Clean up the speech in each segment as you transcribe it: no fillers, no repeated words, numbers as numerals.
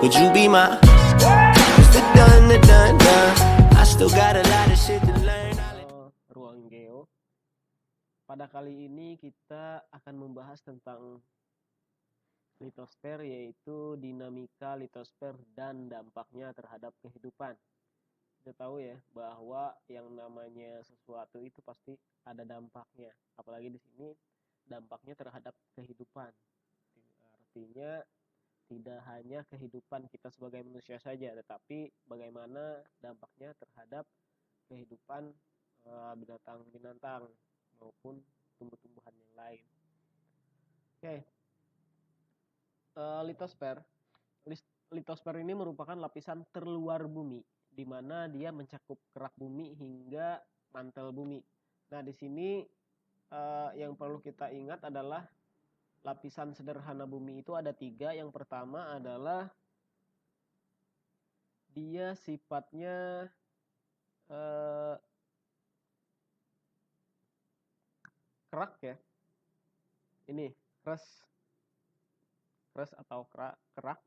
Would you be my Mr. Done, the done, done. I still got a lot of shit to learn. Ruang Geo. Pada kali ini kita akan membahas tentang litosfer, yaitu dinamika litosfer dan dampaknya terhadap kehidupan. Kita tahu ya bahwa yang namanya sesuatu itu pasti ada dampaknya, apalagi di sini dampaknya terhadap kehidupan. Artinya tidak hanya kehidupan kita sebagai manusia saja, tetapi bagaimana dampaknya terhadap kehidupan binatang-binatang maupun tumbuh-tumbuhan yang lain. Oke, litosfer. Litosfer ini merupakan lapisan terluar bumi, di mana dia mencakup kerak bumi hingga mantel bumi. Nah, di sini yang perlu kita ingat adalah lapisan sederhana bumi itu ada 3. Yang pertama adalah dia sifatnya kerak ya. Ini crust atau kerak.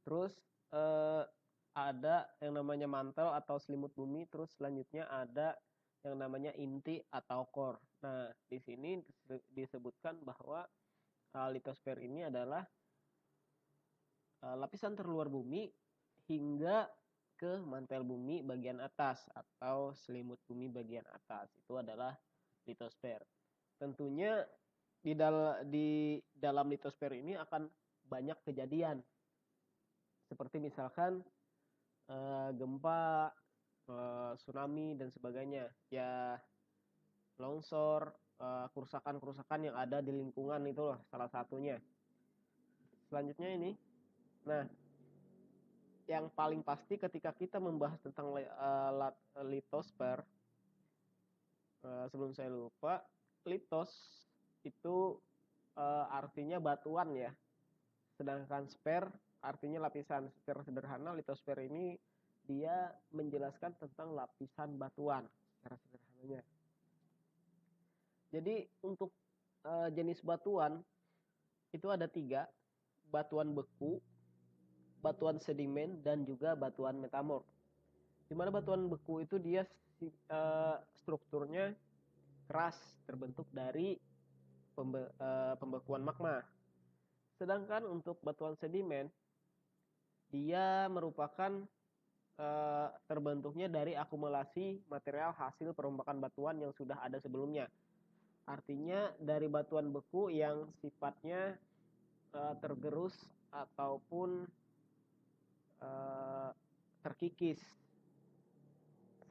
Terus ada yang namanya mantel atau selimut bumi. Terus selanjutnya ada yang namanya inti atau core. Nah, di sini disebutkan bahwa litosfer ini adalah lapisan terluar bumi hingga ke mantel bumi bagian atas atau selimut bumi bagian atas. Itu adalah litosfer. Tentunya di dalam litosfer ini akan banyak kejadian. Seperti misalkan gempa, tsunami dan sebagainya. Ya, longsor, kerusakan-kerusakan yang ada di lingkungan itulah salah satunya. Selanjutnya ini. Nah, yang paling pasti ketika kita membahas tentang litosfer, sebelum saya lupa, litos itu artinya batuan ya, sedangkan sfer artinya lapisan. Secara sederhana, litosfer ini dia menjelaskan tentang lapisan batuan secara sederhananya. Jadi untuk jenis batuan itu ada 3, batuan beku, batuan sedimen, dan juga batuan metamorf. Di mana batuan beku itu dia strukturnya keras, terbentuk dari pembekuan magma. Sedangkan untuk batuan sedimen, dia merupakan terbentuknya dari akumulasi material hasil perombakan batuan yang sudah ada sebelumnya. Artinya dari batuan beku yang sifatnya tergerus ataupun terkikis,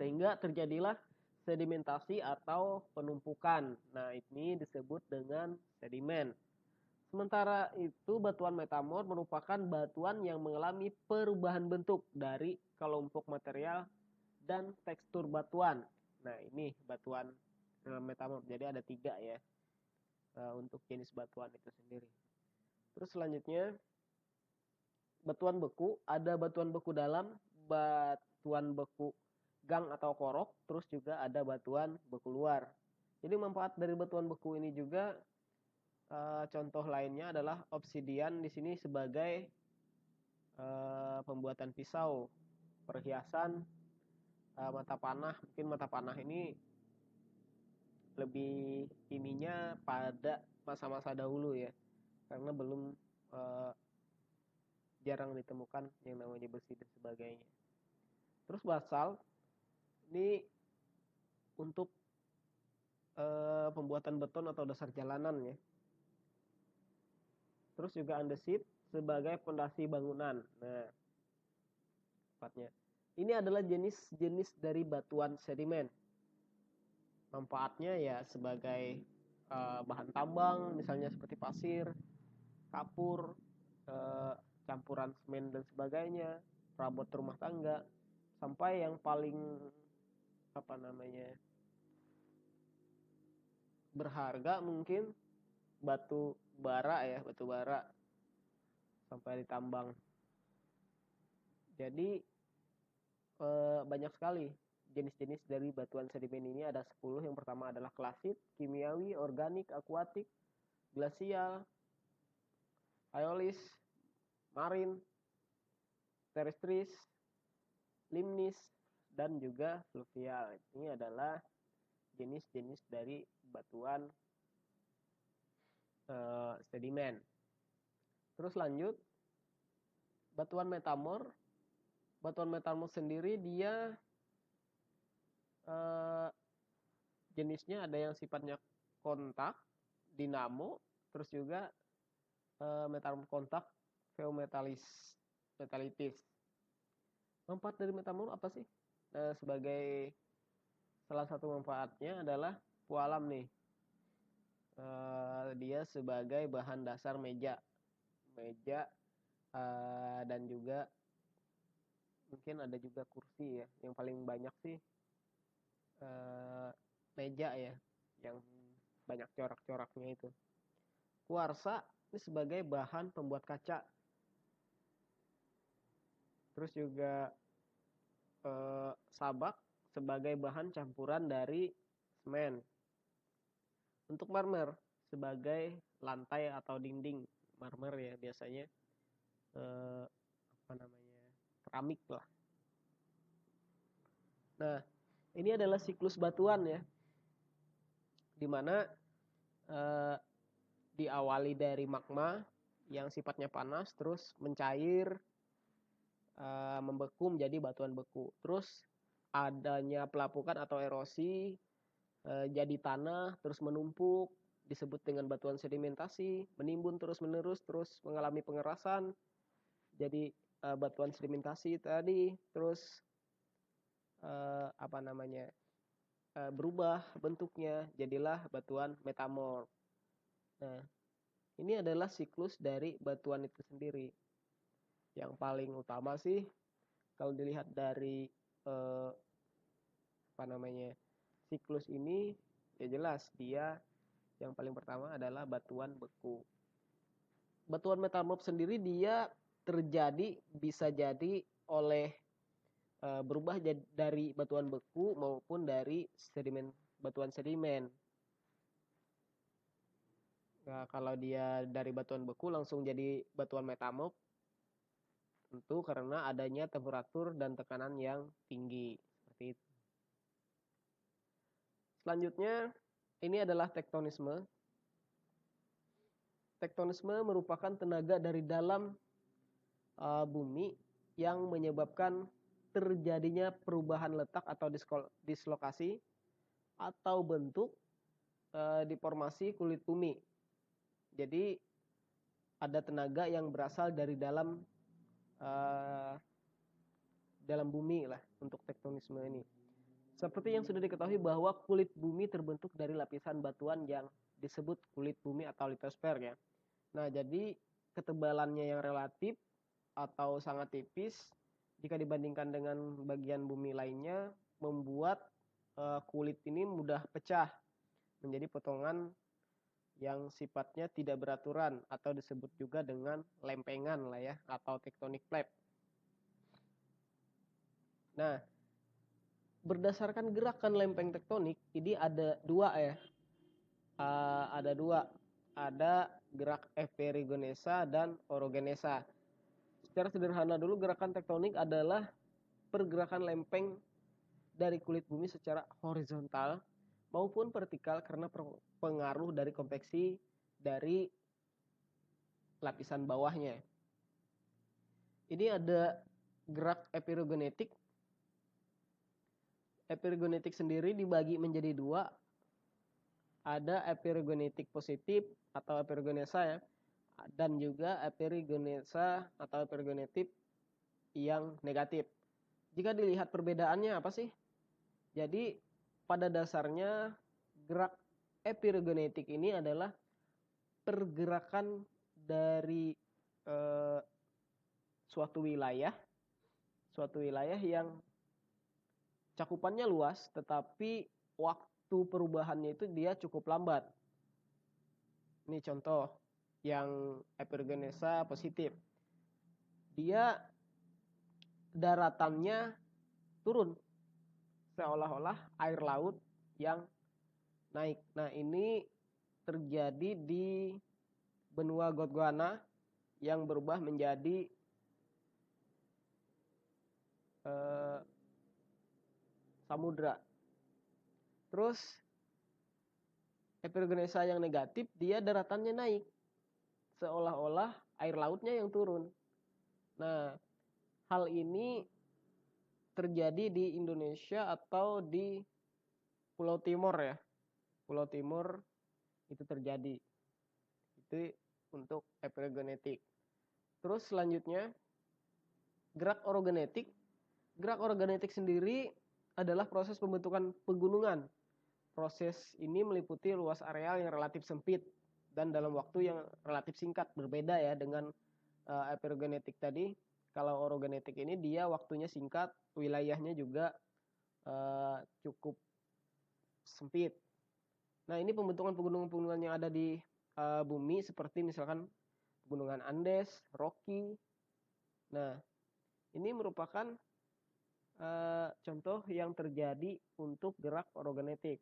sehingga terjadilah sedimentasi atau penumpukan. Nah, ini disebut dengan sedimen. Sementara itu batuan metamorf merupakan batuan yang mengalami perubahan bentuk dari kelompok material dan tekstur batuan. Nah, ini batuan metamorf. Jadi ada 3 ya untuk jenis batuan itu sendiri. Terus selanjutnya batuan beku, ada batuan beku dalam, batuan beku gang atau korok, terus juga ada batuan beku luar. Jadi manfaat dari batuan beku ini juga contoh lainnya adalah obsidian di sini sebagai pembuatan pisau, perhiasan, mata panah. Mungkin mata panah ini lebih ininya pada masa-masa dahulu ya, karena belum jarang ditemukan yang namanya besi dan sebagainya. Terus basalt ini untuk pembuatan beton atau dasar jalanan ya. Terus juga andesit sebagai fondasi bangunan. Nah, tepatnya. Ini adalah jenis-jenis dari batuan sedimen. Manfaatnya ya sebagai bahan tambang, misalnya seperti pasir, kapur, campuran semen dan sebagainya, perabot rumah tangga, sampai yang paling berharga mungkin batu bara sampai ditambang. Jadi banyak sekali jenis-jenis dari batuan sedimen ini, ada 10. Yang pertama adalah klasit, kimiawi, organik, akuatik, glasial, aeolis, marin, terrestris, limnis, dan juga fluvial. Ini adalah jenis-jenis dari batuan sedimen. Terus lanjut, batuan metamor. Batuan metamor sendiri dia jenisnya ada yang sifatnya kontak, dinamo, terus juga metamor kontak, metalitis. Manfaat dari metamor apa sih? Sebagai salah satu manfaatnya adalah pualam nih. Dia sebagai bahan dasar meja dan juga mungkin ada juga kursi ya. Yang paling banyak sih meja ya, yang banyak corak-coraknya itu. Kuarsa ini sebagai bahan pembuat kaca. Terus juga sabak sebagai bahan campuran dari semen. Untuk marmer sebagai lantai atau dinding marmer ya biasanya keramik lah. Nah, ini adalah siklus batuan ya, dimana diawali dari magma yang sifatnya panas, terus mencair, membeku menjadi batuan beku. Terus adanya pelapukan atau erosi, jadi tanah, terus menumpuk, disebut dengan batuan sedimentasi, menimbun terus-menerus, terus mengalami pengerasan, jadi batuan sedimentasi tadi, terus berubah bentuknya, jadilah batuan metamorf. Nah, ini adalah siklus dari batuan itu sendiri. Yang paling utama sih kalau dilihat dari siklus ini, ya jelas dia yang paling pertama adalah batuan beku. Batuan metamorf sendiri dia bisa jadi oleh berubah dari batuan beku maupun dari batuan sedimen. Nah, kalau dia dari batuan beku langsung jadi batuan metamorf, tentu karena adanya temperatur dan tekanan yang tinggi. Seperti itu. Selanjutnya, ini adalah tektonisme. Tektonisme merupakan tenaga dari dalam bumi yang menyebabkan terjadinya perubahan letak atau dislokasi atau bentuk deformasi kulit bumi. Jadi ada tenaga yang berasal dari dalam bumi lah untuk tektonisme ini. Seperti yang sudah diketahui bahwa kulit bumi terbentuk dari lapisan batuan yang disebut kulit bumi atau litosfer ya. Nah, jadi ketebalannya yang relatif atau sangat tipis jika dibandingkan dengan bagian bumi lainnya membuat kulit ini mudah pecah menjadi potongan yang sifatnya tidak beraturan atau disebut juga dengan lempengan lah ya atau tectonic plate. Nah, berdasarkan gerakan lempeng tektonik ini ada dua ya. Ada gerak eperigonesa dan orogenesa. Secara sederhana dulu gerakan tektonik adalah pergerakan lempeng dari kulit bumi secara horizontal maupun vertikal karena pengaruh dari konveksi dari lapisan bawahnya. Ini ada gerak epirogenetik. Epirogenetik sendiri dibagi menjadi dua. Ada epirogenetik positif atau epirigonesa ya, dan juga epirigonesa atau epirigonetik yang negatif. Jika dilihat perbedaannya apa sih? Jadi pada dasarnya gerak epirogenetik ini adalah pergerakan dari suatu wilayah yang cakupannya luas tetapi waktu perubahannya itu dia cukup lambat. Ini contoh yang epirigonesa positif. Dia daratannya turun seolah-olah air laut yang naik. Nah, ini terjadi di benua Gondwana yang berubah menjadi samudra. Terus epigenesa yang negatif, dia daratannya naik, seolah-olah air lautnya yang turun. Nah, hal ini terjadi di Indonesia atau di Pulau Timur ya. Pulau Timur itu terjadi. Itu untuk epigenetik. Terus selanjutnya gerak orogenetik. Gerak orogenetik sendiri adalah proses pembentukan pegunungan. Proses ini meliputi luas areal yang relatif sempit dan dalam waktu yang relatif singkat, berbeda ya dengan epigenetik tadi. Kalau orogenetik ini dia waktunya singkat, wilayahnya juga cukup sempit. Nah, ini pembentukan pegunungan-pegunungan yang ada di bumi seperti misalkan Pegunungan Andes, Rocky. Nah, ini merupakan contoh yang terjadi untuk gerak orogenetik.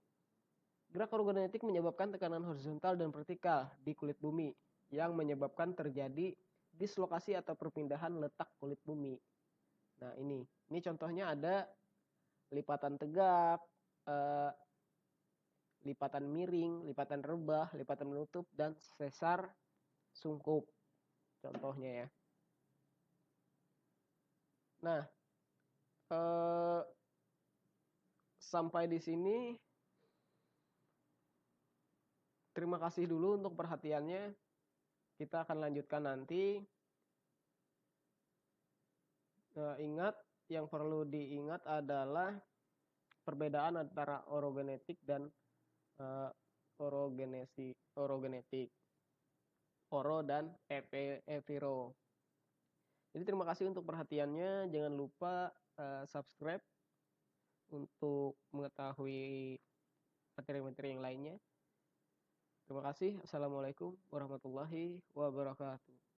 Gerak orogenetik menyebabkan tekanan horizontal dan vertikal di kulit bumi yang menyebabkan terjadi dislokasi atau perpindahan letak kulit bumi. Nah, ini contohnya ada lipatan tegak, lipatan miring, lipatan rebah, lipatan menutup, dan sesar sungkup. Contohnya ya. Nah, sampai di sini. Terima kasih dulu untuk perhatiannya. Kita akan lanjutkan nanti. Ingat, yang perlu diingat adalah perbedaan antara orogenetik dan orogenetik. Oro dan eviro. Jadi terima kasih untuk perhatiannya. Jangan lupa subscribe untuk mengetahui materi-materi yang lainnya. Terima kasih. Assalamualaikum warahmatullahi wabarakatuh.